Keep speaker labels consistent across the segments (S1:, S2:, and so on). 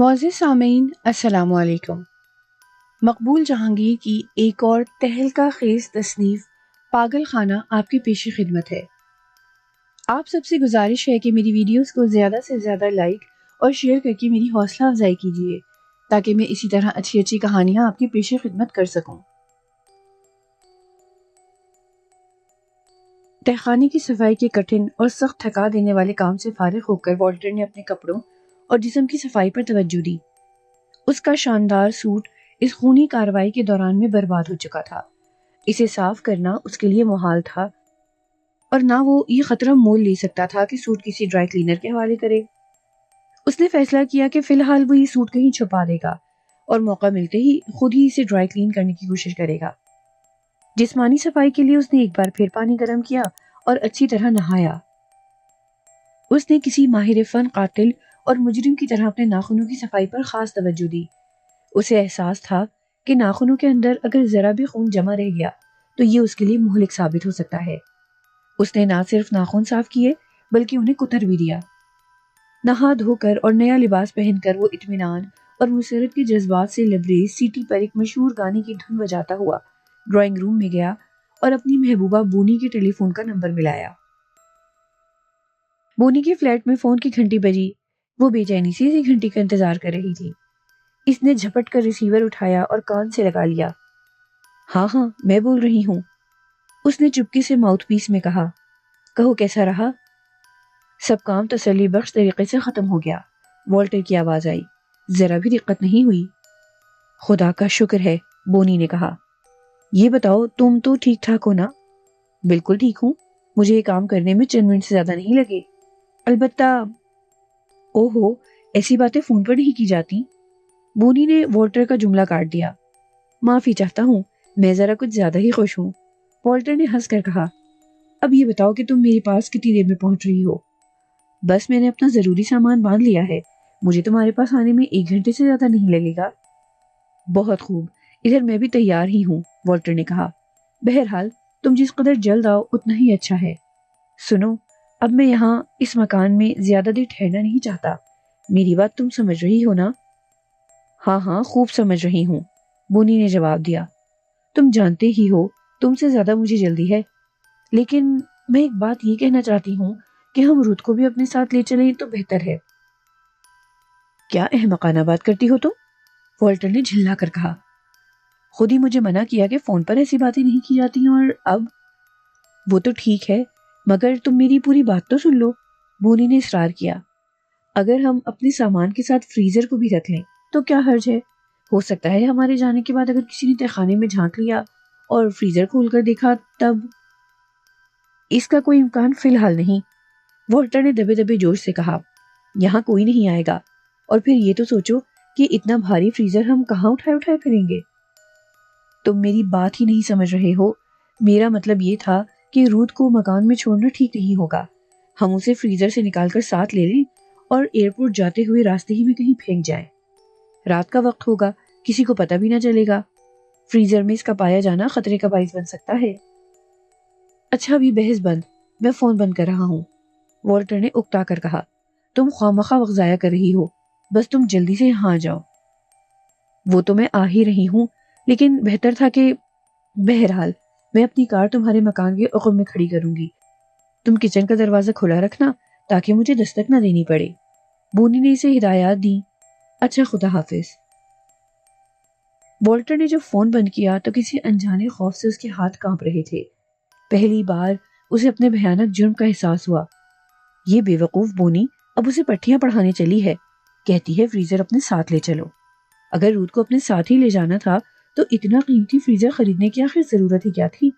S1: معزز سامعین السلام علیکم۔ مقبول جہانگیر کی ایک اور تہلکہ خیز تصنیف پاگل خانہ آپ کی پیش خدمت ہے۔ آپ سب سے گزارش ہے کہ میری ویڈیوز کو زیادہ سے زیادہ لائک اور شیئر کر کے میری حوصلہ افزائی کیجیے تاکہ میں اسی طرح اچھی اچھی کہانیاں آپ کی پیش خدمت کر سکوں۔ تہخانے کی صفائی کے کٹھن اور سخت تھکا دینے والے کام سے فارغ ہو کر والٹر نے اپنے کپڑوں اور جسم کی صفائی پر توجہ دی۔ اس کا شاندار سوٹ اس خونی کارروائی کے دوران میں برباد ہو چکا تھا۔ اسے صاف کرنا اس کے لیے محال تھا اور نہ وہ یہ خطرہ مول لے سکتا تھا کہ سوٹ کسی ڈرائی کلینر کے حوالے کرے۔ اس نے فیصلہ کیا کہ فی الحال وہ یہ سوٹ کہیں چھپا دے گا اور موقع ملتے ہی خود ہی اسے ڈرائی کلین کرنے کی کوشش کرے گا۔ جسمانی صفائی کے لیے اس نے ایک بار پھر پانی گرم کیا اور اچھی طرح نہایا۔ اس نے کسی ماہر فن قاتل اور مجرم کی طرح اپنے ناخنوں کی صفائی پر خاص توجہ دی۔ اسے احساس تھا کہ ناخنوں کے اندر اگر ذرا بھی خون جمع رہ گیا تو یہ اس کے لیے مہلک ثابت ہو سکتا ہے۔ اس نے نہ صرف ناخن صاف کیے بلکہ انہیں کتر بھی دیا۔ نہا دھو کر اور نیا لباس پہن کر وہ اطمینان اور مسرت کے جذبات سے لبریز سیٹی پر ایک مشہور گانے کی دھن بجاتا ہوا ڈرائنگ روم میں گیا اور اپنی محبوبہ بونی کے ٹیلی فون کا نمبر ملایا۔ بونی کے فلیٹ میں فون کی گھنٹی بجی۔ وہ بے چینی سے اسی گھنٹی کا انتظار کر رہی تھی۔ اس نے جھپٹ کر ریسیور اٹھایا اور کان سے لگا لیا۔ ہاں میں بول رہی ہوں، اس نے چپکے سے ماؤتھ پیس میں کہا۔ کہو کیسا رہا؟ سب کام تسلی بخش طریقے سے ختم ہو گیا، والٹر کی آواز آئی۔ ذرا بھی دقت نہیں ہوئی؟ خدا کا شکر ہے، بونی نے کہا۔ یہ بتاؤ تم تو ٹھیک ٹھاک ہو نا؟ بالکل ٹھیک ہوں، مجھے یہ کام کرنے میں چند منٹ سے زیادہ نہیں لگے۔ البتہ اوہو، ایسی باتیں فون پر نہیں کی جاتی۔ بونی نے والٹر کا جملہ کاٹ دیا۔ معافی چاہتا ہوں، میں ذرا کچھ زیادہ ہی خوش ہوں، والٹر نے ہنس کر کہا۔ اب یہ بتاؤ کہ تم میرے پاس کتنی دیر میں پہنچ رہی ہو؟ بس میں نے اپنا ضروری سامان باندھ لیا ہے، مجھے تمہارے پاس آنے میں 1 گھنٹے سے زیادہ نہیں لگے گا۔ بہت خوب، ادھر میں بھی تیار ہی ہوں، والٹر نے کہا۔ بہرحال تم جس قدر جلد آؤ اتنا ہی اچھا ہے۔ سنو، اب میں یہاں اس مکان میں زیادہ دیر ٹھہرنا نہیں چاہتا، میری بات تم سمجھ رہی ہو نا؟ ہاں خوب سمجھ رہی ہوں، بونی نے جواب دیا۔ تم جانتے ہی ہو تم سے زیادہ مجھے جلدی ہے، لیکن میں ایک بات یہ کہنا چاہتی ہوں کہ ہم رود کو بھی اپنے ساتھ لے چلیں تو بہتر ہے۔ کیا احمقانہ بات کرتی ہو تم؟ والٹر نے جھلا کر کہا۔ خود ہی مجھے منع کیا کہ فون پر ایسی باتیں نہیں کی جاتی ہیں، اور اب وہ تو ٹھیک ہے مگر تم میری پوری بات تو سن لو، بونی نے اصرار کیا۔ اگر ہم اپنے سامان کے ساتھ فریزر کو بھی رکھ لیں تو کیا حرج ہے؟ ہو سکتا ہے ہمارے جانے کے بعد اگر کسی نے تہخانے میں جھانک لیا اور فریزر کھول کر دیکھا تب؟ اس کا کوئی امکان فی الحال نہیں، والٹر نے دبے دبے جوش سے کہا۔ یہاں کوئی نہیں آئے گا، اور پھر یہ تو سوچو کہ اتنا بھاری فریزر ہم کہاں اٹھائے پھریں گے؟ تم میری بات ہی نہیں سمجھ رہے ہو، میرا مطلب یہ تھا کہ رود کو مکان میں چھوڑنا ٹھیک نہیں ہوگا۔ ہم اسے فریزر سے نکال کر ساتھ لے لیں اور ایئرپورٹ جاتے ہوئے راستے ہی میں کہیں پھینک جائیں۔ رات کا وقت ہوگا، کسی کو پتہ بھی نہ چلے گا۔ فریزر میں اس کا پایا جانا خطرے کا باعث بن سکتا ہے۔ اچھا ابھی بحث بند، میں فون بند کر رہا ہوں، والٹر نے اکتا کر کہا۔ تم خوامخواہ وقت ضائع کر رہی ہو، بس تم جلدی سے یہاں آ جاؤ۔ وہ تو میں آ ہی رہی ہوں، لیکن بہتر تھا کہ بہرحال میں اپنی کار تمہارے مکان کے عقب میں کھڑی کروں گی۔ تم کچن کا دروازہ کھلا رکھنا تاکہ مجھے دستک نہ دینی پڑے۔ بونی نے اسے ہدایات دی۔ اچھا، خدا حافظ۔ والٹر نے جب فون بند کیا تو کسی انجانے خوف سے اس کے ہاتھ کانپ رہے تھے۔ پہلی بار اسے اپنے بھیانک جرم کا احساس ہوا۔ یہ بے وقوف بونی اب اسے پٹھیاں پڑھانے چلی ہے، کہتی ہے فریزر اپنے ساتھ لے چلو۔ اگر رود کو اپنے ساتھ ہی لے جانا تھا تو اتنا قیمتی فریزر خریدنے کی آخر ضرورت ہی کیا تھی؟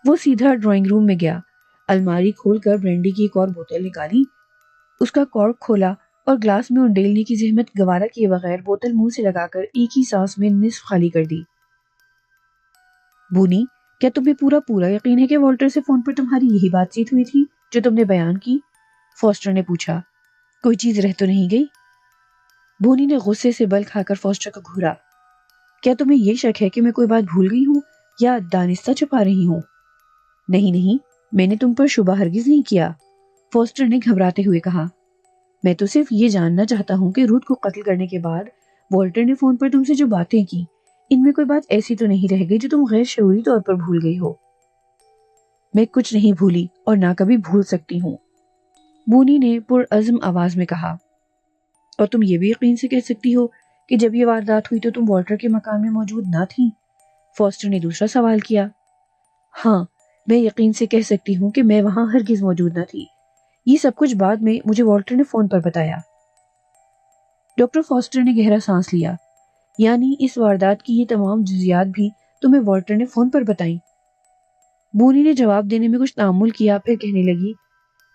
S1: وہ سیدھا ڈرائنگ روم میں گیا، الماری کھول کر برینڈی کی ایک اور بوتل نکالی، اس کا کارک کھولا اور گلاس میں انڈیلنے کی زحمت گوارا کیے بغیر بوتل منہ سے لگا کر ایک ہی سانس میں نصف خالی کر دی۔ بونی، کیا تمہیں پورا یقین ہے کہ والٹر سے فون پر تمہاری یہی بات چیت ہوئی تھی جو تم نے بیان کی؟ فوسٹر نے پوچھا۔ کوئی چیز رہ تو نہیں گئی؟ بونی نے غصے سے بل کھا کر فوسٹر کو گھورا۔ کیا تمہیں یہ شک ہے کہ میں کوئی بات بھول گئی ہوں یا دانستہ چھپا رہی ہوں؟ نہیں، میں نے تم پر شبہ ہرگز نہیں کیا، فوسٹر نے گھبراتے ہوئے کہا۔ میں تو صرف یہ جاننا چاہتا ہوں کہ رود کو قتل کرنے کے بعد والٹر نے فون پر تم سے جو باتیں کی، ان میں کوئی بات ایسی تو نہیں رہ گئی جو تم غیر شعوری طور پر بھول گئی ہو؟ میں کچھ نہیں بھولی اور نہ کبھی بھول سکتی ہوں، بونی نے پرعزم آواز میں کہا۔ اور تم یہ بھی یقین سے کہہ سکتی ہو کہ جب یہ واردات ہوئی تو تم والٹر کے مکان میں موجود نہ تھیں؟ فاسٹر نے دوسرا سوال کیا۔ ہاں، میں یقین سے کہہ سکتی ہوں کہ میں وہاں ہرگز موجود نہ تھی۔ یہ سب کچھ بعد میں مجھے والٹر نے فون پر بتایا۔ ڈاکٹر فاسٹر نے گہرا سانس لیا۔ یعنی اس واردات کی یہ تمام جزیات بھی تمہیں والٹر نے فون پر بتائیں؟ بونی نے جواب دینے میں کچھ تأمل کیا، پھر کہنے لگی،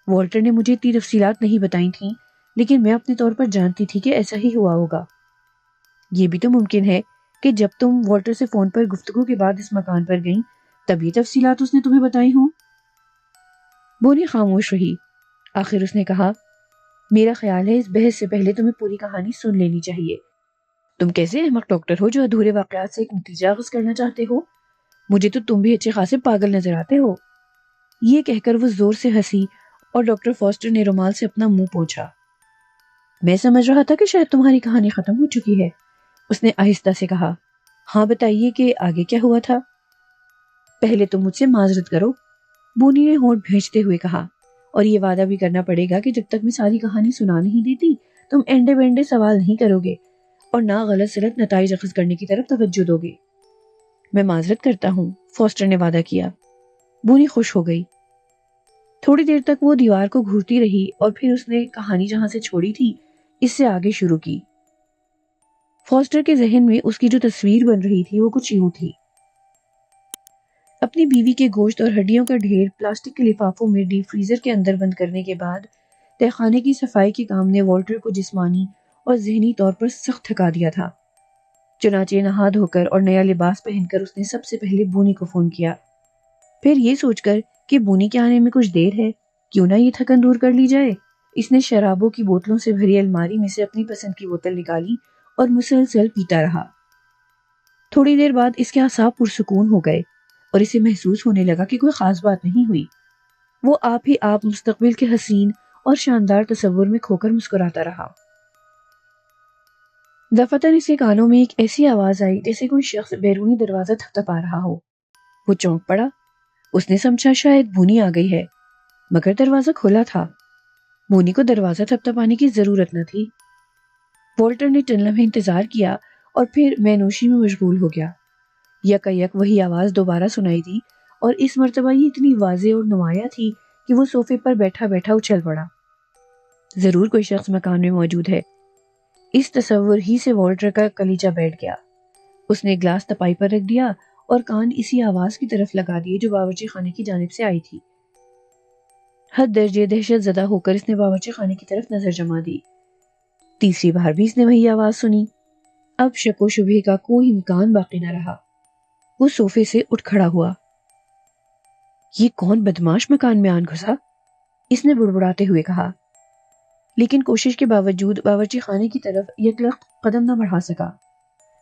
S1: والٹر نے مجھے اتنی تفصیلات نہیں بتائی تھیں، لیکن میں اپنے طور پر جانتی تھی کہ ایسا ہی ہوا ہوگا۔ یہ بھی تو ممکن ہے کہ جب تم والٹر سے فون پر گفتگو کے بعد اس مکان پر گئیں تب یہ تفصیلات اس نے تمہیں بتائی ہوں۔ بونی خاموش رہی۔ آخر اس نے کہا، میرا خیال ہے اس بحث سے پہلے تمہیں پوری کہانی سن لینی چاہیے۔ تم کیسے احمق ڈاکٹر ہو جو ادھورے واقعات سے ایک نتیجہ اخذ کرنا چاہتے ہو؟ مجھے تو تم بھی اچھے خاصے پاگل نظر آتے ہو۔ یہ کہہ کر وہ زور سے ہنسی اور ڈاکٹر فاسٹر نے رومال سے اپنا منہ پوچھا۔ میں سمجھ رہا تھا کہ شاید تمہاری کہانی ختم ہو چکی ہے، اس نے آہستہ سے کہا۔ ہاں بتائیے کہ آگے کیا ہوا تھا؟ پہلے تم مجھ سے معذرت کرو، بونی نے ہونٹ بھینچتے ہوئے کہا، اور یہ وعدہ بھی کرنا پڑے گا کہ جب تک میں ساری کہانی سنا نہیں دیتی تم اینڈے بینڈے سوال نہیں کرو گے اور نہ غلط سلط نتائج اخذ کرنے کی طرف توجہ دو گے۔ میں معذرت کرتا ہوں، فاسٹر نے وعدہ کیا۔ بونی خوش ہو گئی۔ تھوڑی دیر تک وہ دیوار کو گھورتی رہی اور پھر اس نے کہانی جہاں سے چھوڑی تھی اس سے آگے شروع کی۔ فاسٹر کے ذہن میں اس کی جو تصویر بن رہی تھی وہ کچھ یوں تھی۔ اپنی بیوی کے گوشت اور ہڈیوں کا ڈھیر پلاسٹک کے لفافوں میں ڈیپ فریزر کے اندر بند کرنے کے بعد تہہ خانے کی صفائی کے کام نے والٹر کو جسمانی اور ذہنی طور پر سخت تھکا دیا تھا۔ چنانچہ نہا دھو کر اور نیا لباس پہن کر اس نے سب سے پہلے بونی کو فون کیا۔ پھر یہ سوچ کر کہ بونی کے آنے میں کچھ دیر ہے، کیوں نہ یہ تھکن دور کر لی جائے، اس نے شرابوں کی بوتلوں سے بھری الماری میں سے اپنی پسند کی بوتل نکالی اور مسلسل پیتا رہا۔ تھوڑی دیر بعد اس کے اعصاب پرسکون ہو گئے اور اسے محسوس ہونے لگا کہ کوئی خاص بات نہیں ہوئی۔ وہ آپ ہی آپ مستقبل کے حسین اور شاندار تصور میں کھو کر مسکراتا رہا۔ دفعتاً اس کے کانوں میں ایک ایسی آواز آئی جیسے کوئی شخص بیرونی دروازہ تھپتھپا رہا ہو۔ وہ چونک پڑا۔ اس نے سمجھا شاید بونی آ گئی ہے، مگر دروازہ کھلا تھا۔ بونی کو دروازہ تھپتھپانے کی ضرورت نہ تھی۔ والٹر نے چند لمحے انتظار کیا اور پھر مینوشی میں مشغول ہو گیا۔ یک وہی آواز دوبارہ سنائی دی اور اس مرتبہ یہ اتنی واضح اور نمایاں تھی کہ وہ صوفے پر بیٹھا بیٹھا اچھل پڑا۔ ضرور کوئی شخص مکان میں موجود ہے، اس تصور ہی سے والٹر کا کلیجہ بیٹھ گیا۔ اس نے گلاس تپائی پر رکھ دیا اور کان اسی آواز کی طرف لگا دیے جو باورچی خانے کی جانب سے آئی تھی۔ حد درجے دہشت زدہ ہو کر اس نے باورچی خانے کی طرف نظر جما دی۔ تیسری بار بھی اس نے وہی آواز سنی۔ اب شک و شبہ کا کوئی امکان باقی نہ رہا۔ وہ صوفے سے اٹھ کھڑا ہوا۔ یہ کون بدماش مکان میں آن گھسا؟ اس نے بڑبڑاتے ہوئے کہا، لیکن کوشش کے باوجود باورچی خانے کی طرف یکلخت قدم نہ بڑھا سکا۔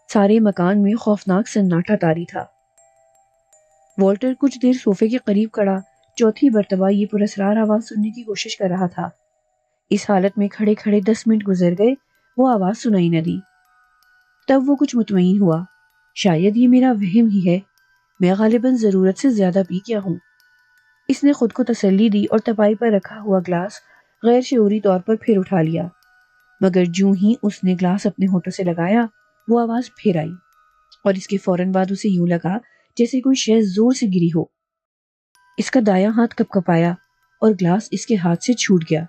S1: سارے مکان میں خوفناک سناٹا طاری تھا۔ والٹر کچھ دیر صوفے کے قریب کھڑا چوتھی مرتبہ یہ پراسرار آواز سننے کی کوشش کر رہا تھا۔ اس حالت میں کھڑے کھڑے 10 منٹ گزر گئے، وہ آواز سنائی نہ دی۔ تب وہ کچھ مطمئن ہوا، شاید یہ میرا وہم ہی ہے، میں غالباً ضرورت سے زیادہ پی گیا ہوں۔ اس نے خود کو تسلی دی اور تپائی پر رکھا ہوا گلاس غیر شعوری طور پر پھر اٹھا لیا، مگر جوں ہی اس نے گلاس اپنے ہونٹوں سے لگایا وہ آواز پھر آئی، اور اس کے فوراً بعد اسے یوں لگا جیسے کوئی شے زور سے گری ہو۔ اس کا دایاں ہاتھ کپکپایا اور گلاس اس کے ہاتھ سے چھوٹ گیا۔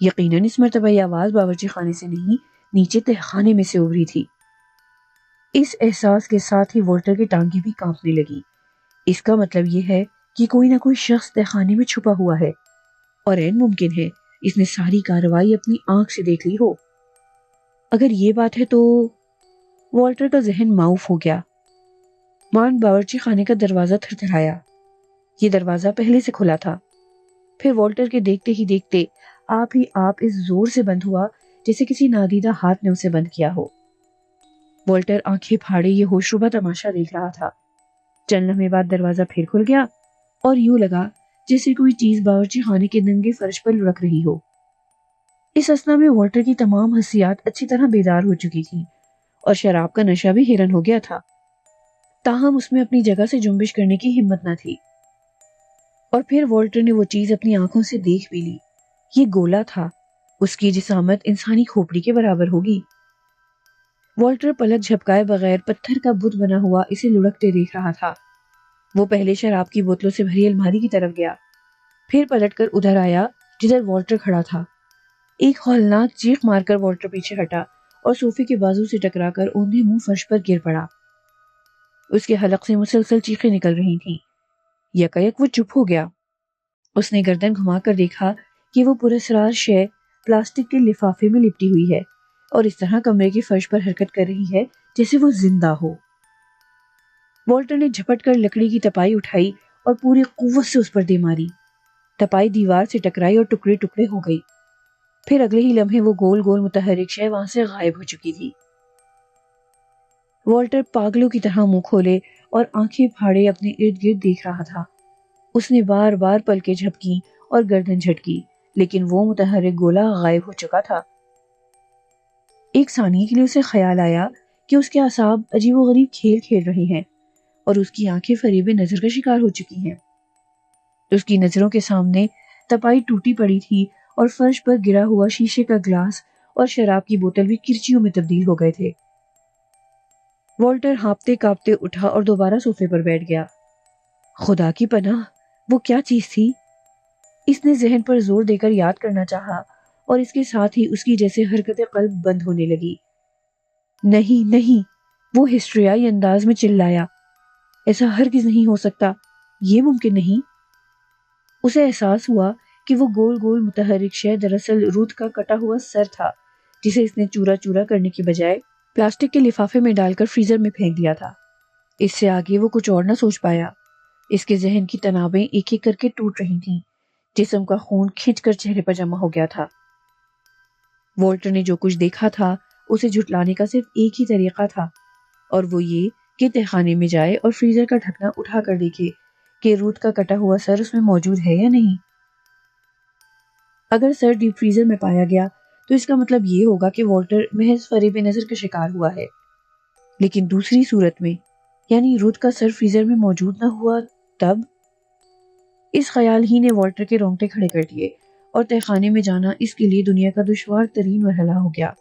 S1: یقیناً اس مرتبہ یہ آواز باورچی خانے سے نہیں، نیچے تہہ خانے میں سے ابھری تھی۔ اس احساس کے ساتھ ہی والٹر کی ٹانگیں بھی کانپنے لگی۔ اس کا مطلب یہ ہے کہ کوئی نہ کوئی شخص تہہ خانے میں چھپا ہوا ہے، اور عین ممکن ہے اس نے ساری کارروائی اپنی آنکھ سے دیکھ لی ہو۔ اگر یہ بات ہے تو والٹر کا ذہن معاف ہو گیا۔ مان باورچی خانے کا دروازہ تھرتھرایا۔ یہ دروازہ پہلے سے کھلا تھا، پھر والٹر کے دیکھتے ہی دیکھتے آپ ہی آپ اس زور سے بند ہوا جیسے کسی نادیدہ ہاتھ نے اسے بند کیا ہو۔ والٹر آنکھیں پھاڑے یہ ہوشربا تماشا دیکھ رہا تھا۔ چند لمحے بعد دروازہ پھر کھل گیا اور یوں لگا جیسے کوئی چیز باورچی خانے کے ننگے فرش پر لڑک رہی ہو۔ اس اثنا میں والٹر کی تمام حسیات اچھی طرح بیدار ہو چکی تھیں اور شراب کا نشہ بھی حیران ہو گیا تھا، تاہم اس میں اپنی جگہ سے جنبش کرنے کی ہمت نہ تھی۔ اور پھر والٹر نے وہ چیز اپنی آنکھوں سے دیکھ بھی لی۔ یہ گولا تھا، اس کی جسامت انسانی کھوپڑی کے برابر ہوگی۔ والٹر پلک جھپکائے بغیر پتھر کا بت بنا ہوا اسے لڑکتے دیکھ رہا تھا۔ وہ پہلے شراب کی بوتلوں سے بھری الماری کی طرف گیا، پھر پلٹ کر ادھر آیا جدھر والٹر کھڑا تھا۔ ایک ہولناک چیخ مار کر والٹر پیچھے ہٹا اور صوفے کے بازو سے ٹکرا کر اوندھے منہ فرش پر گر پڑا۔ اس کے حلق سے مسلسل چیخیں نکل رہی تھیں۔ یکایک وہ چپ ہو گیا۔ اس نے گردن گھما کر دیکھا کہ وہ پراسرار شے پلاسٹک کے لفافے میں لپٹی ہوئی ہے اور اس طرح کمرے کے فرش پر حرکت کر رہی ہے جیسے وہ زندہ ہو۔ والٹر نے جھپٹ کر لکڑی کی تپائی اٹھائی اور پوری قوت سے اس پر دے ماری۔ تپائی دیوار سے ٹکرائی اور ٹکڑے ٹکڑے ہو گئی۔ پھر اگلے ہی لمحے وہ گول گول متحرک شے وہاں سے غائب ہو چکی تھی۔ والٹر پاگلوں کی طرح منہ کھولے اور آنکھیں پھاڑے اپنے ارد گرد دیکھ رہا تھا۔ اس نے بار بار پلکیں جھپکی اور گردن جھٹکی، لیکن وہ متحرک گولا غائب ہو چکا تھا۔ ایک ثانیے کے لیے اسے خیال آیا کہ اس کے اعصاب عجیب و غریب کھیل کھیل رہے ہیں اور اس کی آنکھیں فریب نظر کا شکار ہو چکی ہیں۔ اس کی نظروں کے سامنے تپائی ٹوٹی پڑی تھی اور فرش پر گرا ہوا شیشے کا گلاس اور شراب کی بوتل بھی کرچیوں میں تبدیل ہو گئے تھے۔ والٹر ہانپتے کانپتے اٹھا اور دوبارہ صوفے پر بیٹھ گیا۔ خدا کی پناہ، وہ کیا چیز تھی؟ اس نے ذہن پر زور دے کر یاد کرنا چاہا اور اس کے ساتھ ہی اس کی جیسے حرکت قلب بند ہونے لگی۔ نہیں نہیں، وہ ہسٹریائی انداز میں چلایا، ایسا ہرگز نہیں ہو سکتا، یہ ممکن نہیں۔ اسے احساس ہوا کہ وہ گول گول متحرک شے دراصل روت کا کٹا ہوا سر تھا، جسے اس نے چورا چورا کرنے کی بجائے پلاسٹک کے لفافے میں ڈال کر فریزر میں پھینک دیا تھا۔ اس سے آگے وہ کچھ اور نہ سوچ پایا۔ اس کے ذہن کی تنابیں ایک ایک کر کے ٹوٹ رہی تھیں، جسم کا خون کھنچ کر چہرے پر جمع ہو گیا تھا۔ والٹر نے جو کچھ دیکھا تھا اسے جھٹلانے کا صرف ایک ہی طریقہ تھا، اور وہ یہ کہ تہخانے میں جائے اور فریزر کا ڈھکنا اٹھا کر دیکھے کہ روت کا کٹا ہوا سر اس میں موجود ہے یا نہیں۔ اگر سر ڈیپ فریزر میں پایا گیا تو اس کا مطلب یہ ہوگا کہ والٹر محض فریب نظر کا شکار ہوا ہے، لیکن دوسری صورت میں، یعنی روت کا سر فریزر میں موجود نہ ہوا، تب؟ اس خیال ہی نے والٹر کے رونگٹے کھڑے کر دیے اور تہخانے میں جانا اس کے لیے دنیا کا دشوار ترین مرحلہ ہو گیا۔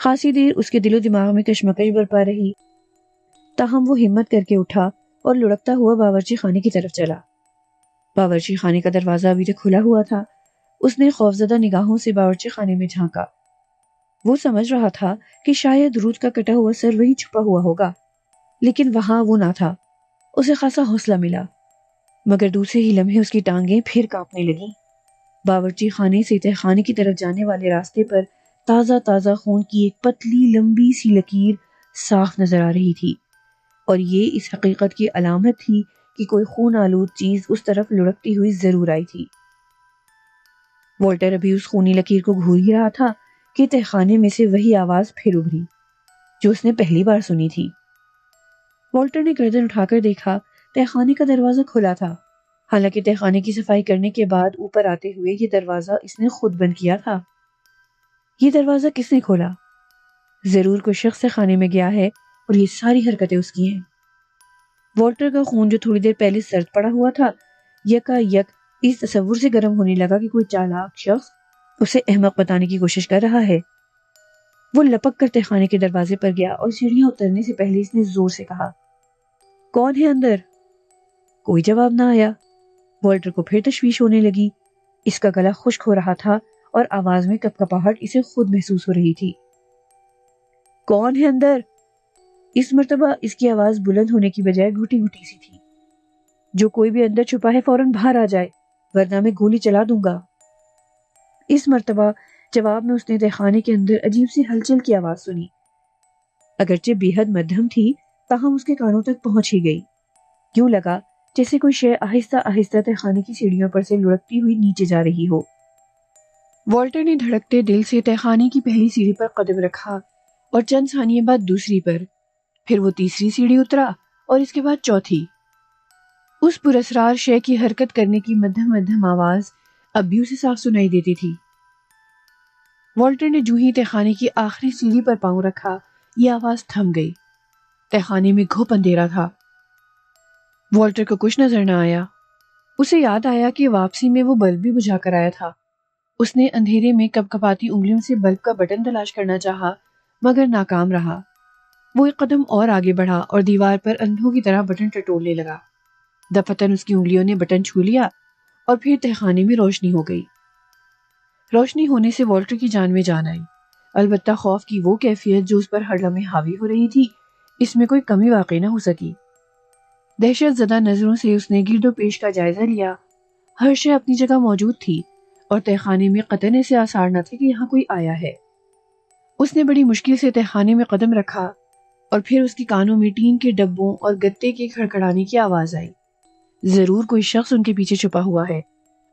S1: خاصی دیر اس کے دل و دماغ میں کشمکش برپا رہی، تاہم وہ ہمت کر کے اٹھا اور لڑکتا ہوا باورچی خانے کی طرف چلا۔ باورچی خانے کا دروازہ ابھی تک کھلا ہوا تھا۔ اس نے خوفزدہ نگاہوں سے باورچی خانے میں جھانکا۔ وہ سمجھ رہا تھا کہ شاید روت کا کٹا ہوا سر وہی چھپا ہوا ہوگا، لیکن وہاں وہ نہ تھا۔ اسے خاصا حوصلہ ملا، مگر دوسرے ہی لمحے اس کی ٹانگیں پھر کانپنے لگیں۔ باورچی خانے سے تہخانے کی طرف جانے والے راستے پر تازہ تازہ خون کی ایک پتلی لمبی سی لکیر صاف نظر آ رہی تھی، اور یہ اس حقیقت کی علامت تھی کہ کوئی خون آلود چیز اس طرف لڑکتی ہوئی ضرور آئی تھی۔ والٹر ابھی اس خونی لکیر کو گھور ہی رہا تھا کہ تہخانے میں سے وہی آواز پھر ابھری جو اس نے پہلی بار سنی تھی۔ والٹر نے گردن اٹھا کر دیکھا، تہخانے کا دروازہ کھلا تھا، حالانکہ تہخانے کی صفائی کرنے کے بعد اوپر آتے ہوئے یہ دروازہ اس نے خود بند کیا تھا۔ یہ دروازہ کس نے کھولا؟ ضرور کوئی شخص خانے میں گیا ہے اور یہ ساری حرکتیں اس کی ہیں۔ والٹر کا خون جو تھوڑی دیر پہلے سرد پڑا ہوا تھا، یکا یک اس تصور سے گرم ہونے لگا کہ کوئی چالاک شخص اسے احمق بتانے کی کوشش کر رہا ہے۔ وہ لپک کر تہخانے کے دروازے پر گیا اور سیڑھیاں اترنے سے پہلے اس نے زور سے کہا، کون ہے اندر؟ کوئی جواب نہ آیا۔ والٹر کو پھر تشویش ہونے لگی۔ اس کا گلا خشک ہو رہا تھا اور آواز میں کپکپاہٹ اسے خود محسوس ہو رہی تھی۔ کون ہے اندر؟ اس مرتبہ اس کی آواز بلند ہونے کی بجائے گھٹی گھٹی سی تھی۔ جو کوئی بھی اندر چھپا ہے فوراً باہر آ جائے، ورنہ میں گولی چلا دوں گا۔ اس مرتبہ جواب میں اس نے تہخانے کے اندر عجیب سی ہلچل کی آواز سنی، اگرچہ بے حد مدھم تھی، تاہم اس کے کانوں تک پہنچ ہی گئی۔ یوں لگا جیسے کوئی شے آہستہ آہستہ تہخانے کی سیڑھیوں پر سے لڑکتی ہوئی نیچے جا رہی ہو۔ والٹر نے دھڑکتے دل سے تہخانے کی پہلی سیڑھی پر قدم رکھا اور چند ثانیے بعد دوسری پر، پھر وہ تیسری سیڑھی اترا اور اس کے بعد چوتھی۔ اس پراسرار شے کی حرکت کرنے کی مدھم مدھم آواز اب بھی اسے صاف سنائی دیتی تھی۔ والٹر نے جو ہی تہخانے کی آخری سیڑھی پر پاؤں رکھا، یہ آواز تھم گئی۔ تہخانے میں گھوپ اندھیرا تھا۔ والٹر کو کچھ نظر نہ آیا۔ اسے یاد آیا کہ واپسی میں وہ بلب بھی بجھا کر آیا تھا۔ اس نے اندھیرے میں کپ کپاتی انگلیوں سے بلب کا بٹن تلاش کرنا چاہا، مگر ناکام رہا۔ وہ ایک قدم اور آگے بڑھا اور دیوار پر اندھوں کی طرح بٹن ٹٹولنے لگا۔ دفتن اس کی انگلیوں نے بٹن چھو لیا اور پھر تہخانے میں روشنی ہو گئی۔ روشنی ہونے سے والٹر کی جان میں جان آئی، البتہ خوف کی وہ کیفیت جو اس پر ہر لمحے حاوی ہو رہی تھی، اس میں کوئی کمی واقع نہ ہو سکی۔ دہشت زدہ نظروں سے اس نے گرد و پیش کا جائزہ لیا۔ ہر شے اپنی جگہ موجود تھی اور تہخانے میں قطعاً ایسے آثار نہ تھے کہ یہاں کوئی آیا ہے۔ اس نے بڑی مشکل سے تہخانے میں قدم رکھا اور پھر اس کی کانوں میں ٹین کے ڈبوں اور گتے کے کھڑکھڑانے کی آواز آئی۔ ضرور کوئی شخص ان کے پیچھے چھپا ہوا ہے،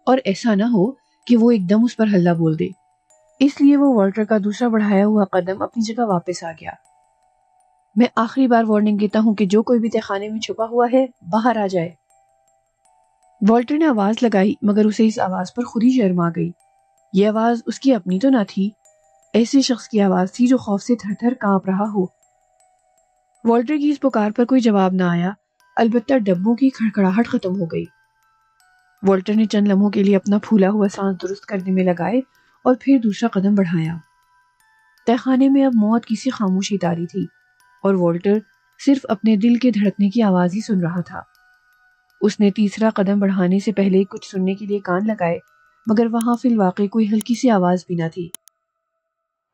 S1: اور ایسا نہ ہو کہ وہ ایک دم اس پر ہلہ بول دے۔ اس لیے وہ والٹر کا دوسرا بڑھایا ہوا قدم اپنی جگہ واپس آ گیا۔ میں آخری بار وارننگ دیتا ہوں کہ جو کوئی بھی تہخانے میں چھپا ہوا ہے باہر آ جائے۔ والٹر نے آواز لگائی، مگر اسے اس آواز پر خود ہی شرم آ گئی۔ یہ آواز اس کی اپنی تو نہ تھی، ایسے شخص کی آواز تھی جو خوف سے تھر تھر کانپ رہا ہو۔ والٹر کی اس پکار پر کوئی جواب نہ آیا، البتہ ڈبوں کی کھڑکھڑاہٹ ختم ہو گئی۔ والٹر نے چند لمحوں کے لیے اپنا پھولا ہوا سانس درست کرنے میں لگائے اور پھر دوسرا قدم بڑھایا۔ تہخانے میں اب موت کی سی خاموشی طاری تھی اور والٹر صرف اپنے دل کے دھڑکنے کی آواز ہی سن رہا تھا۔ اس نے تیسرا قدم بڑھانے سے پہلے کچھ سننے کے لیے کان لگائے، مگر وہاں فی الواقع کوئی ہلکی سی آواز بھی نہ تھی۔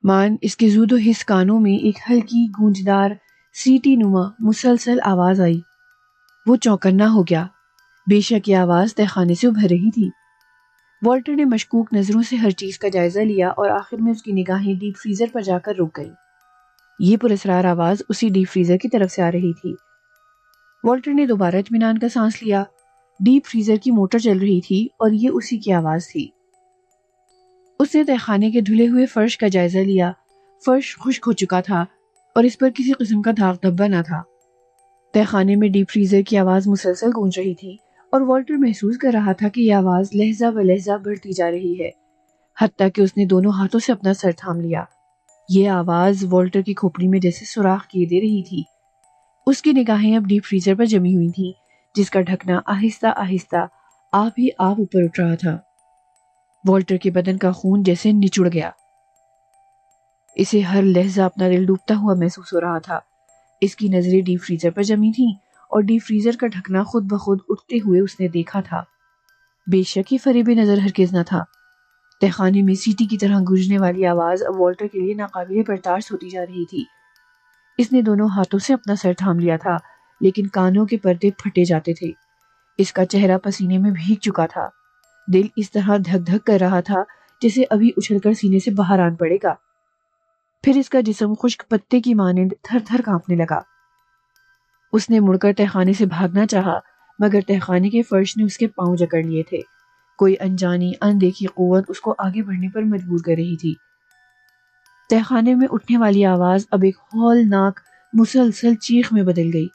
S1: مان اس کے زود و حس کانوں میں ایک ہلکی گونجدار سیٹی نما مسلسل آواز آئی۔ وہ چوکنا ہو گیا، بے شک یہ آواز تہخانے سے ابھر رہی تھی۔ والٹر نے مشکوک نظروں سے ہر چیز کا جائزہ لیا اور آخر میں اس کی نگاہیں ڈیپ فریزر پر جا کر رک گئیں۔ یہ پراسرار آواز اسی ڈیپ فریزر کی طرف سے آ رہی تھی۔ والٹر نے دوبارہ اطمینان کا سانس لیا۔ ڈیپ فریزر کی موٹر چل رہی تھی اور یہ اسی کی آواز تھی۔ اس نے تہخانے کے دھلے ہوئے فرش کا جائزہ لیا۔ فرش خشک ہو چکا تھا اور اس پر کسی قسم کا داغ دھبا نہ تھا۔ تہخانے میں ڈیپ فریزر کی آواز مسلسل گونج رہی تھی اور والٹر محسوس کر رہا تھا کہ یہ آواز لہجہ بہ لہجہ بڑھتی جا رہی ہے، حتیٰ کہ اس نے دونوں ہاتھوں سے اپنا سر تھام لیا۔ یہ آواز والٹر کی کھوپڑی میں جیسے سوراخ کیے دے رہی تھی۔ اس کی نگاہیں اب ڈیپ فریزر پر جمی ہوئی تھیں، جس کا ڈھکنا آہستہ آہستہ آپ ہی آپ اوپر اٹھ رہا تھا۔ والٹر کے بدن کا خون جیسے نچڑ گیا۔ اسے ہر لہجہ اپنا دل ڈوبتا ہوا محسوس ہو رہا تھا۔ اس کی نظریں ڈیپ فریزر پر جمی تھیں اور ڈیپ فریزر کا ڈھکنا خود بخود اٹھتے ہوئے اس نے دیکھا تھا۔ بے شک یہ فریب نظر ہرگز نہ تھا۔ تہخانے میں سیٹی کی طرح گونجنے والی آواز اب والٹر کے لیے ناقابل برداشت ہوتی جا رہی تھی۔ اس نے دونوں ہاتھوں سے اپنا سر تھام لیا تھا، لیکن کانوں کے پردے پھٹے جاتے تھے۔ اس کا چہرہ پسینے میں بھیگ چکا تھا۔ دل اس طرح دھک دھک کر رہا تھا جسے ابھی اچھل کر سینے سے باہر آن پڑے گا۔ پھر اس کا جسم خشک پتے کی مانند تھر تھر کانپنے لگا۔ اس نے مڑ کر تہخانے سے بھاگنا چاہا، مگر تہخانے کے فرش نے اس کے پاؤں جکڑ لیے تھے۔ کوئی انجانی اندیکھی قوت اس کو آگے بڑھنے پر مجبور کر رہی تھی۔ تہخانے میں اٹھنے والی آواز اب ایک ہولناک مسلسل چیخ میں بدل گئی۔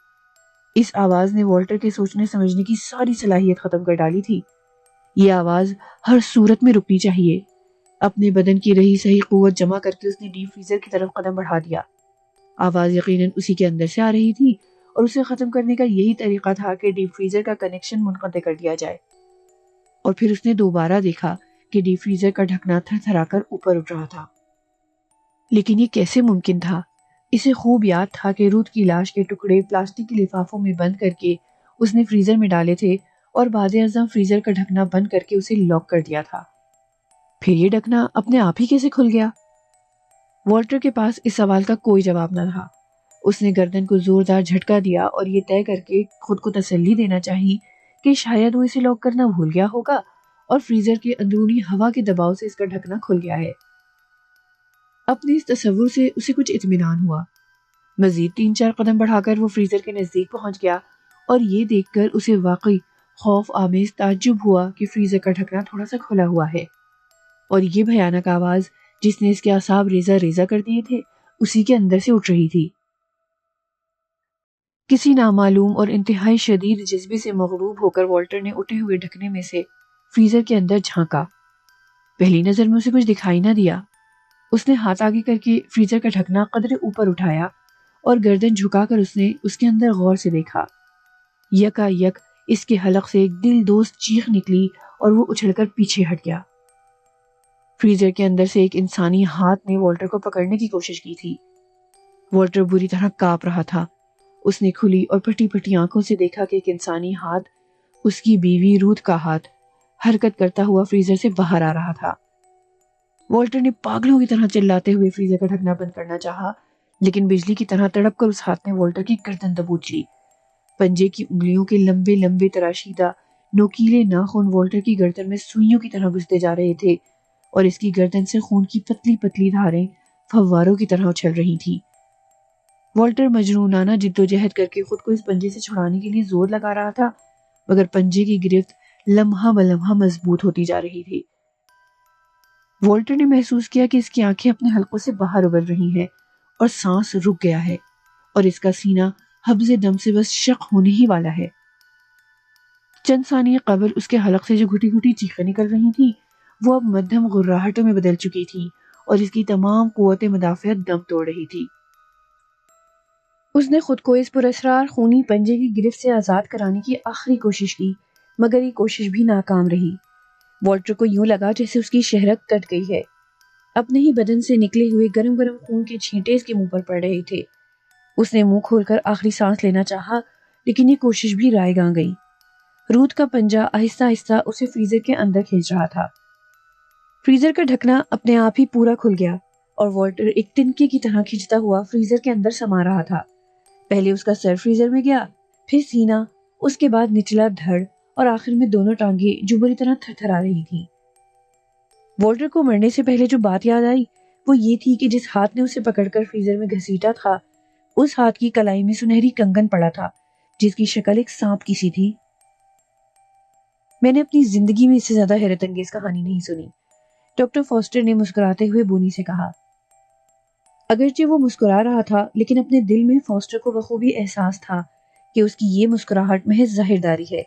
S1: اس آواز نے والٹر کے سوچنے سمجھنے کی ساری صلاحیت ختم کر ڈالی تھی۔ یہ آواز ہر صورت میں رکنی چاہیے۔ اپنے بدن کی رہی صحیح قوت جمع کر کے اس نے ڈیپ فریزر کی طرف قدم بڑھا دیا۔ آواز یقیناً اسی کے اندر سے آ رہی تھی اور اسے ختم کرنے کا یہی طریقہ تھا کہ ڈیپ فریزر کا کنیکشن منقطع کر دیا جائے۔ اور پھر اس نے دوبارہ دیکھا کہ ڈیپ فریزر کا ڈھکنا تھر تھرا کر اوپر اٹھ رہا تھا۔ لیکن یہ کیسے ممکن تھا؟ اسے خوب یاد تھا کہ رود کی لاش کے ٹکڑے پلاسٹک کے لفافوں میں بند کر کے اس نے فریزر میں ڈالے تھے اور بعد ازاں فریزر کا ڈھکنا بند کر کے اسے لاک کر دیا تھا۔ پھر یہ ڈھکنا اپنے آپ ہی کیسے کھل گیا؟ والٹر کے پاس اس سوال کا کوئی جواب نہ تھا۔ اس نے گردن کو زوردار جھٹکا دیا اور یہ طے کر کے خود کو تسلی دینا چاہی کہ شاید وہ اسے لاک کرنا بھول گیا ہوگا اور فریزر کے اندرونی ہوا کے دباؤ سے اس کا ڈھکنا کھل گیا ہے۔ اپنے اس تصور سے اسے کچھ اطمینان ہوا۔ مزید 3-4 قدم بڑھا کر وہ فریزر کے نزدیک پہنچ گیا اور یہ دیکھ کر اسے واقعی خوف آمیز تعجب ہوا کہ فریزر کا ڈھکنا تھوڑا سا کھلا ہوا ہے اور یہ بھیانک آواز جس نے اس کے اعصاب ریزہ ریزہ کر دیے تھے اسی کے اندر سے اٹھ رہی تھی۔ کسی نامعلوم اور انتہائی شدید جذبے سے مغلوب ہو کر والٹر نے اٹھے ہوئے ڈھکنے میں سے فریزر کے اندر جھانکا۔ پہلی نظر میں اسے کچھ دکھائی نہ دیا۔ اس نے ہاتھ آگے کر کے فریزر کا ڈھکنا قدرے اوپر اٹھایا اور گردن جھکا کر اس نے اس کے اندر غور سے دیکھا۔ یکا یک اس کے حلق سے ایک دل دوست چیخ نکلی اور وہ اچھل کر پیچھے ہٹ گیا۔ فریزر کے اندر سے ایک انسانی ہاتھ نے والٹر کو پکڑنے کی کوشش کی تھی۔ والٹر بری طرح کانپ رہا تھا۔ اس نے کھلی اور پھٹی پھٹی آنکھوں سے دیکھا کہ ایک انسانی ہاتھ، اس کی بیوی روتھ کا ہاتھ، حرکت کرتا ہوا فریزر سے باہر آ رہا تھا۔ والٹر نے پاگلوں کی طرح چلاتے ہوئے فریزر کا ڈھکنا بند کرنا چاہا، لیکن بجلی کی طرح تڑپ کر اس ہاتھ نے والٹر کی گردن دبوچ لی۔ پنجے کی انگلیوں کے لمبے لمبے تراشیدہ نوکیلے ناخن والٹر کی گردن میں سوئیوں کی طرح گھستے جا رہے تھے اور اس کی گردن سے خون کی پتلی پتلی دھاریں فواروں کی طرح اچھل رہی تھیں۔ والٹر مجنونانہ جدوجہد کر کے خود کو اس پنجے سے چھڑانے کے لیے زور لگا رہا تھا، مگر پنجے کی گرفت لمحہ بلمحہ مضبوط ہوتی جا رہی تھی۔ والٹر نے محسوس کیا کہ اس کی آنکھیں اپنے حلقوں سے باہر ابھر رہی ہیں اور سانس رک گیا ہے اور اس کا سینہ حبض دم سے بس شق ہونے ہی والا ہے۔ چند ثانیے قبل اس کے حلق سے جو گھٹی گھٹی چیخیں نکل رہی تھیں وہ اب مدھم غراہٹوں میں بدل چکی تھیں اور اس کی تمام قوت مدافعت دم توڑ رہی تھی۔ اس نے خود کو اس پراسرار خونی پنجے کی گرفت سے آزاد کرانے کی آخری کوشش کی، مگر یہ کوشش بھی ناکام رہی۔ والٹر کو یوں لگا جیسے اس کی شہرت کٹ گئی ہے۔ اپنے ہی بدن سے نکلے ہوئے گرم گرم خون کے چھینٹے اس کے منہ پر پڑ رہے تھے۔ اس نے منہ کھول کر آخری سانس لینا چاہا، لیکن یہ کوشش بھی رائے گاں گئی۔ روتھ کا پنجہ آہستہ آہستہ اسے فریزر کے اندر کھینچ رہا تھا۔ فریزر کا ڈھکنا اپنے آپ ہی پورا کھل گیا اور والٹر ایک تنکے کی طرح کھنچتا ہوا فریزر کے اندر سما رہا تھا۔ پہلے اس کا سر فریزر میں گیا، پھر سینہ، اس کے بعد نچلا دھڑ اور آخر میں دونوں ٹانگیں جو بری طرح تھرتھرا رہی تھیں۔ والٹر کو مرنے سے پہلے جو بات یاد آئی وہ یہ تھی کہ جس ہاتھ نے اسے پکڑ کر فریزر میں گھسیٹا تھا اس ہاتھ کی کلائی میں سنہری کنگن پڑا تھا جس کی شکل ایک سانپ کی سی تھی۔ میں نے اپنی زندگی میں اس سے زیادہ حیرت انگیز کہانی نہیں سنی، ڈاکٹر فاسٹر نے مسکراتے ہوئے بونی سے کہا۔ اگرچہ وہ مسکرا رہا تھا لیکن اپنے دل میں فاسٹر کو بخوبی احساس تھا کہ اس کی یہ مسکراہٹ محض ظاہرداری ہے۔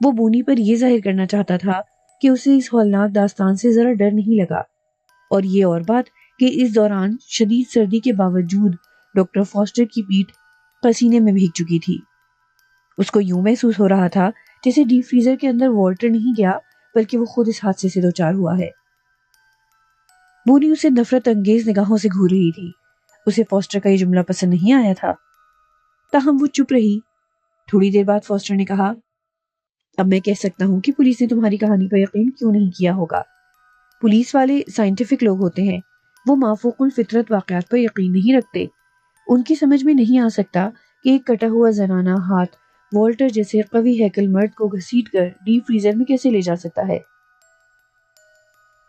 S1: وہ بونی پر یہ ظاہر کرنا چاہتا تھا کہ اسے اس ہولناک داستان سے ذرا ڈر نہیں لگا، اور یہ اور بات کہ اس دوران شدید سردی کے باوجود ڈاکٹر فاسٹر کی پیٹھ پسینے میں بھیگ چکی تھی۔ اس کو یوں محسوس ہو رہا تھا جیسے ڈیپ فریزر کے اندر والٹر نہیں گیا بلکہ وہ خود اس حادثے سے دوچار ہوا ہے۔ بونی اسے نفرت انگیز نگاہوں سے گھور رہی تھی۔ اسے فاسٹر کا یہ جملہ پسند نہیں آیا تھا، تاہم وہ چپ رہی۔ تھوڑی دیر بعد فاسٹر نے کہا، اب میں کہہ سکتا ہوں کہ پولیس نے تمہاری کہانی پر یقین کیوں نہیں کیا ہوگا۔ پولیس والے سائنٹیفک لوگ ہوتے ہیں، وہ مافوق الفطرت واقعات پر یقین نہیں رکھتے۔ ان کی سمجھ میں نہیں آ سکتا کہ ایک کٹا ہوا زنانہ ہاتھ والٹر جیسے قوی ہیکل مرد کو گھسیٹ کر ڈیپ فریزر میں کیسے لے جا سکتا ہے۔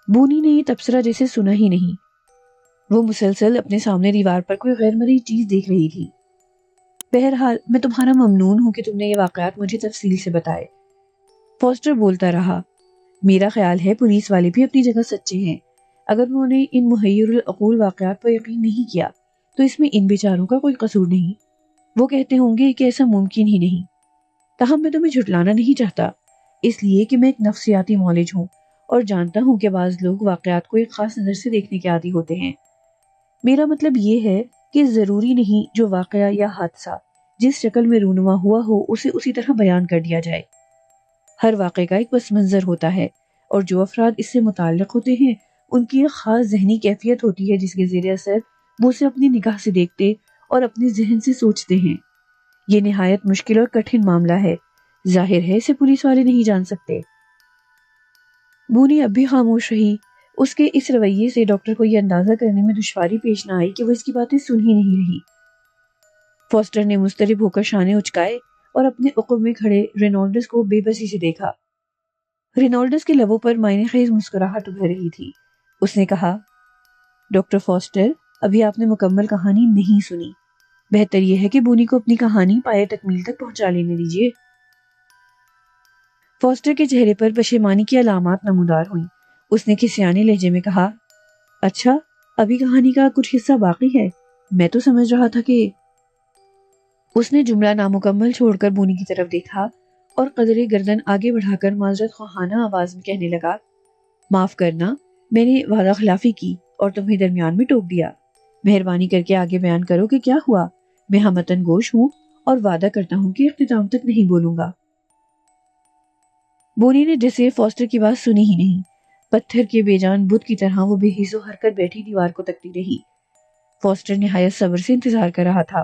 S1: بونی نے یہ تبصرہ جیسے سنا ہی نہیں۔ وہ مسلسل اپنے سامنے دیوار پر کوئی غیر مرئی چیز دیکھ رہی تھی۔ بہرحال میں تمہارا ممنون ہوں کہ تم نے یہ واقعات مجھے تفصیل سے بتائے۔ فاسٹر بولتا رہا، میرا خیال ہے پولیس والے بھی اپنی جگہ سچے ہیں۔ اگر انہوں نے ان محیر العقول واقعات پر یقین نہیں کیا تو اس میں ان بیچاروں کا کوئی قصور نہیں۔ وہ کہتے ہوں گے کہ ایسا ممکن ہی نہیں۔ تاہم میں تمہیں جھٹلانا نہیں چاہتا، اس لیے کہ میں ایک نفسیاتی معالج ہوں اور جانتا ہوں کہ بعض لوگ واقعات کو ایک خاص نظر سے دیکھنے کے عادی ہوتے ہیں۔ میرا مطلب یہ ہے کہ ضروری نہیں جو واقعہ یا حادثہ جس شکل میں رونما ہوا ہو اسے اسی طرح بیان کر دیا جائے۔ ہر واقعے کا ایک پس منظر ہوتا ہے اور جو افراد اس سے متعلق ہوتے ہیں ان کی ایک خاص ذہنی کیفیت ہوتی ہے جس کے زیر اثر وہ اسے اپنی نگاہ سے دیکھتے اور اپنے ذہن سے سوچتے ہیں۔ یہ نہایت مشکل اور کٹھن معاملہ ہے، ظاہر ہے اسے پولیس والے نہیں جان سکتے۔ بونی اب بھی خاموش رہی۔ اس کے اس رویے سے ڈاکٹر کو یہ اندازہ کرنے میں دشواری پیش نہ آئی کہ وہ اس کی باتیں سن ہی نہیں رہی۔ فاسٹر نے مضطرب ہو کر شانے اچکائے اور اپنے عقب میں کھڑے رینالڈس کو بے بسی سے دیکھا۔ رینالڈس کے لبوں پر معنی خیز مسکراہٹ ابھر رہی تھی۔ اس نے کہا، ڈاکٹر فاسٹر، ابھی آپ نے مکمل کہانی نہیں سنی۔ بہتر یہ ہے کہ بونی کو اپنی کہانی پائے تکمیل تک پہنچا لینے دیجیے۔ فاسٹر کے چہرے پر پشیمانی کی علامات نمودار ہوئیں۔ اس نے کھسیانے لہجے میں کہا، اچھا، ابھی کہانی کا کچھ حصہ باقی ہے؟ میں تو سمجھ رہا تھا کہ… اس نے جملہ نامکمل چھوڑ کر بونی کی طرف دیکھا اور قدرے گردن آگے بڑھا کر معذرت خواہانہ آواز میں کہنے لگا، معاف کرنا، میں نے وعدہ خلافی کی اور تمہیں درمیان میں ٹوک دیا۔ مہربانی کر کے آگے بیان کرو کہ کیا ہوا۔ میں ہمتن گوش ہوں اور وعدہ کرتا ہوں کہ اختتام تک نہیں بولوں گا۔ بونی نے جیسے فاسٹر کی بات سنی ہی نہیں، پتھر کے بے جان بت کی طرح وہ بے حس و حرکت بیٹھی دیوار کو تکتی رہی۔ فاسٹر نہایت صبر سے انتظار کر رہا تھا۔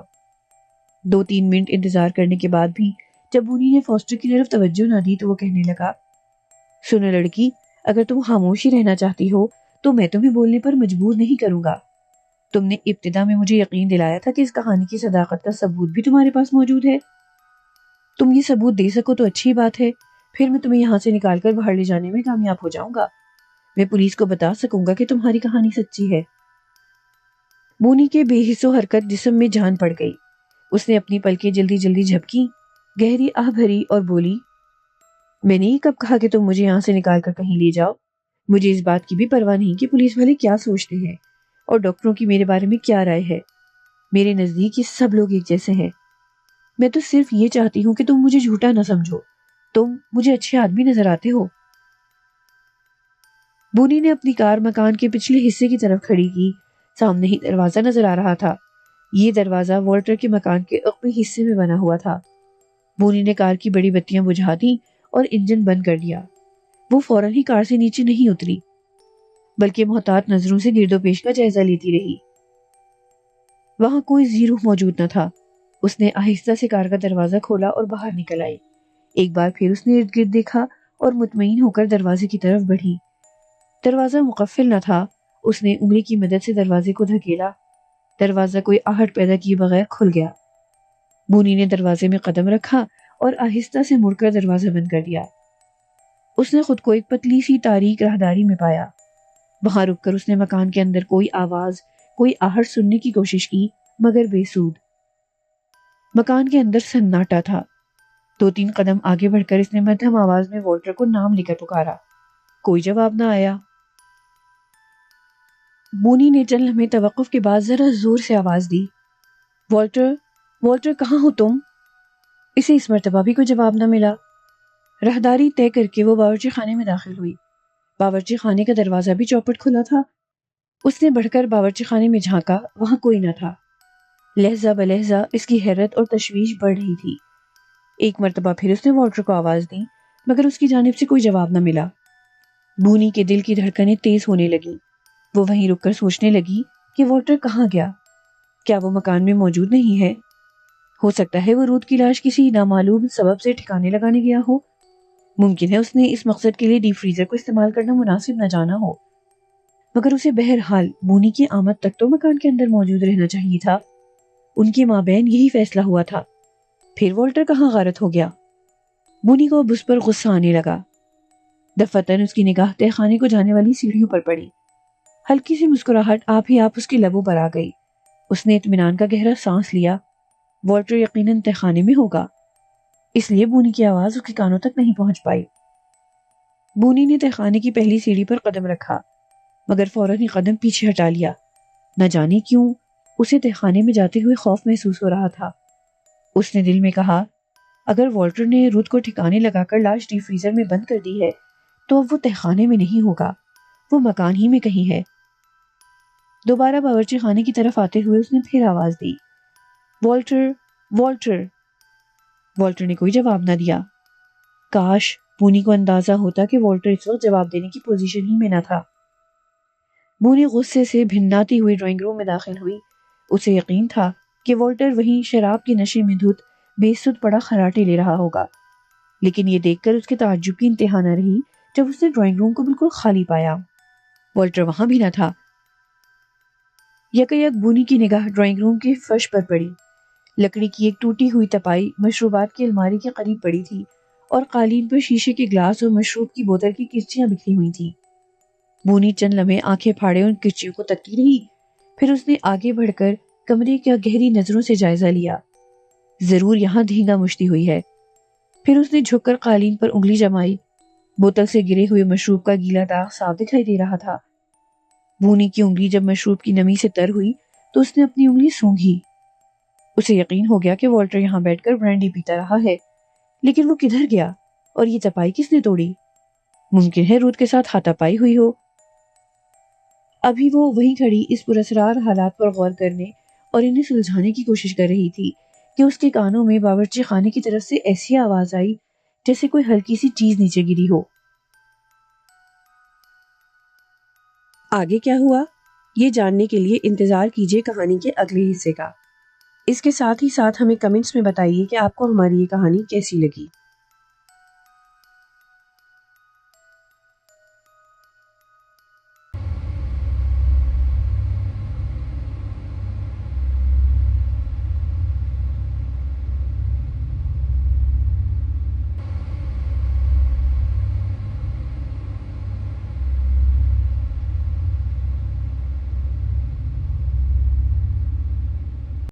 S1: 2-3 منٹ انتظار کرنے کے بعد بھی جب بونی نے فاسٹر کی طرف توجہ نہ دی تو وہ کہنے لگا، سنو لڑکی، اگر تم خاموش ہی رہنا چاہتی ہو تو میں تمہیں بولنے پر مجبور نہیں کروں گا۔ تم نے ابتدا میں مجھے یقین دلایا تھا کہ اس کہانی کی صداقت کا ثبوت بھی تمہارے پاس موجود ہے۔ تم یہ ثبوت دے سکو تو اچھی بات ہے، پھر میں تمہیں یہاں سے نکال کر باہر لے جانے میں کامیاب ہو جاؤں گا۔ میں پولیس کو بتا سکوں گا کہ تمہاری کہانی سچی ہے۔ بونی کے بے حس و حرکت جسم میں جان پڑ گئی۔ اس نے اپنی پلکیں جلدی جلدی جھپکی، گہری آہ بھری اور بولی، میں نے یہ کب کہا کہ تم مجھے یہاں سے نکال کر کہیں لے جاؤ؟ مجھے اس بات کی بھی پرواہ نہیں کہ پولیس والے کیا سوچتے ہیں اور ڈاکٹروں کی میرے بارے میں کیا رائے ہے۔ میرے نزدیک یہ سب لوگ ایک جیسے ہیں۔ میں تو صرف یہ چاہتی ہوں کہ تم مجھے جھوٹا نہ سمجھو، تم مجھے اچھے آدمی نظر آتے ہو۔ بونی نے اپنی کار مکان کے پچھلے حصے کی طرف کھڑی کی۔ سامنے ہی دروازہ نظر آ رہا تھا۔ یہ دروازہ والٹر کے مکان کے عقبی حصے میں بنا ہوا تھا۔ بونی نے کار کی بڑی بتیاں بجھا دیں اور انجن بند کر دیا۔ وہ فوراً ہی کار سے نیچے نہیں اتری بلکہ محتاط نظروں سے گرد و پیش کا جائزہ لیتی رہی۔ وہاں کوئی ذی روح موجود نہ تھا۔ اس نے آہستہ سے کار کا دروازہ کھولا اور باہر نکل آئی۔ ایک بار پھر اس نے ارد گرد دیکھا اور مطمئن ہو کر دروازے کی طرف بڑھی۔ دروازہ مقفل نہ تھا۔ اس نے انگلی کی مدد سے دروازے کو دھکیلا۔ دروازہ کوئی آہٹ پیدا کیے بغیر کھل گیا۔ بونی نے دروازے میں قدم رکھا اور آہستہ سے مڑ کر دروازہ بند کر دیا۔ اس نے خود کو ایک پتلی سی تاریک راہداری میں پایا۔ وہاں رک کر اس نے مکان کے اندر کوئی آواز، کوئی آہٹ سننے کی کوشش کی، مگر بے سود۔ مکان کے اندر سناٹا تھا۔ 2-3 قدم آگے بڑھ کر اس نے مدھم آواز میں والٹر کو نام لے کر پکارا۔ کوئی جواب نہ آیا۔ بونی نے چند لمحے توقف کے بعد ذرا زور سے آواز دی، والٹر، والٹر کہاں ہو تم؟ اسے اس مرتبہ بھی کوئی جواب نہ ملا۔ راہداری طے کر کے وہ باورچی خانے میں داخل ہوئی۔ باورچی خانے کا دروازہ بھی چوپٹ کھلا تھا۔ اس نے بڑھ کر باورچی خانے میں جھانکا، وہاں کوئی نہ تھا۔ لہجہ بلہجہ اس کی حیرت اور تشویش بڑھ رہی تھی۔ ایک مرتبہ پھر اس نے والٹر کو آواز دی، مگر اس کی جانب سے کوئی جواب نہ ملا۔ بونی کے دل کی دھڑکنیں تیز ہونے لگیں۔ وہ وہیں رک کر سوچنے لگی کہ والٹر کہاں گیا؟ کیا وہ مکان میں موجود نہیں ہے؟ ہو سکتا ہے وہ رود کی لاش کسی نامعلوم سبب سے ٹھکانے لگانے گیا ہو۔ ممکن ہے اس نے اس مقصد کے لیے ڈیپ فریزر کو استعمال کرنا مناسب نہ جانا ہو، مگر اسے بہرحال بونی کی آمد تک تو مکان کے اندر موجود رہنا چاہیے تھا۔ ان کے مابین یہی فیصلہ ہوا تھا۔ پھر والٹر کہاں غارت ہو گیا؟ بونی کو اب اس پر غصہ آنے لگا۔ دفتن اس کی نگاہ تہ خانے کو جانے والی سیڑھیوں پر پڑی۔ ہلکی سی مسکراہٹ آپ ہی آپ اس کے لبوں پر آ گئی۔ اس نے اطمینان کا گہرا سانس لیا۔ والٹر یقیناً تہ خانے میں ہوگا، اس لیے بونی کی آواز اس کے کانوں تک نہیں پہنچ پائی۔ بونی نے تہ خانے کی پہلی سیڑھی پر قدم رکھا، مگر فوراً ہی قدم پیچھے ہٹا لیا۔ نہ جانے کیوں اسے تہ خانے میں جاتے ہوئے خوف محسوس ہو رہا تھا۔ اس نے دل میں کہا، اگر والٹر نے رود کو ٹھکانے لگا کر لاش ڈیپ فریزر میں بند کر دی ہے تو اب وہ تہ خانے میں نہیں ہوگا، وہ مکان ہی میں کہیں ہے۔ دوبارہ باورچی خانے کی طرف آتے ہوئے اس نے پھر آواز دی، والٹر، والٹر۔ والٹر نے کوئی جواب نہ دیا۔ کاش بونی کو اندازہ ہوتا کہ والٹر اس وقت جواب دینے کی پوزیشن ہی میں نہ تھا۔ بونی غصے سے بھناتی ہوئی ڈرائنگ روم میں داخل ہوئی۔ اسے یقین تھا کہ والٹر وہیں شراب کے نشے میں دھت بے سود پڑا خراٹے لے رہا ہوگا، لیکن یہ دیکھ کر اس کے تعجب کی انتہا نہ رہی جب اس نے ڈرائنگ روم کو بالکل خالی پایا۔ والٹر وہاں بھی نہ تھا۔ یکایک بونی کی نگاہ ڈرائنگ روم کے فرش پر پڑی۔ لکڑی کی ایک ٹوٹی ہوئی تپائی مشروبات کی الماری کے قریب پڑی تھی اور قالین پر شیشے کے گلاس اور مشروب کی بوتل کی کرچیاں بکھری ہوئی تھیں۔ بونی چند لمحے آنکھیں پھاڑے ان کرچیوں کو تکتی رہی، پھر اس نے آگے بڑھ کر کمرے کا گہری نظروں سے جائزہ لیا۔ ضرور یہاں دھینگا مشتی ہوئی ہے۔ پھر اس نے جھک کر قالین پر انگلی جمائی۔ بوتل سے گرے ہوئے مشروب کا گیلا داغ صاف دکھائی دے رہا تھا۔ بونی کی انگلی جب مشروب کی نمی سے تر ہوئی تو اس نے اپنی انگلی سونگھی۔ اسے یقین ہو گیا کہ والٹر یہاں بیٹھ کر برانڈی پیتا رہا ہے، لیکن وہ کدھر گیا اور یہ تپائی کس نے توڑی؟ ممکن ہے رود کے ساتھ ہاتھا پائی ہوئی ہو۔ ابھی وہ وہیں کھڑی اس پراسرار حالات پر غور کرنے اور انہیں سلجھانے کی کوشش کر رہی تھی کہ اس کے کانوں میں باورچی خانے کی طرف سے ایسی آواز آئی جیسے کوئی ہلکی سی چیز نیچے گری ہو۔ آگے کیا ہوا یہ جاننے کے لیے انتظار کیجیے کہانی کے اگلے حصے کا۔ اس کے ساتھ ہی ساتھ ہمیں کمنٹس میں بتائیے کہ آپ کو ہماری یہ کہانی کیسی لگی۔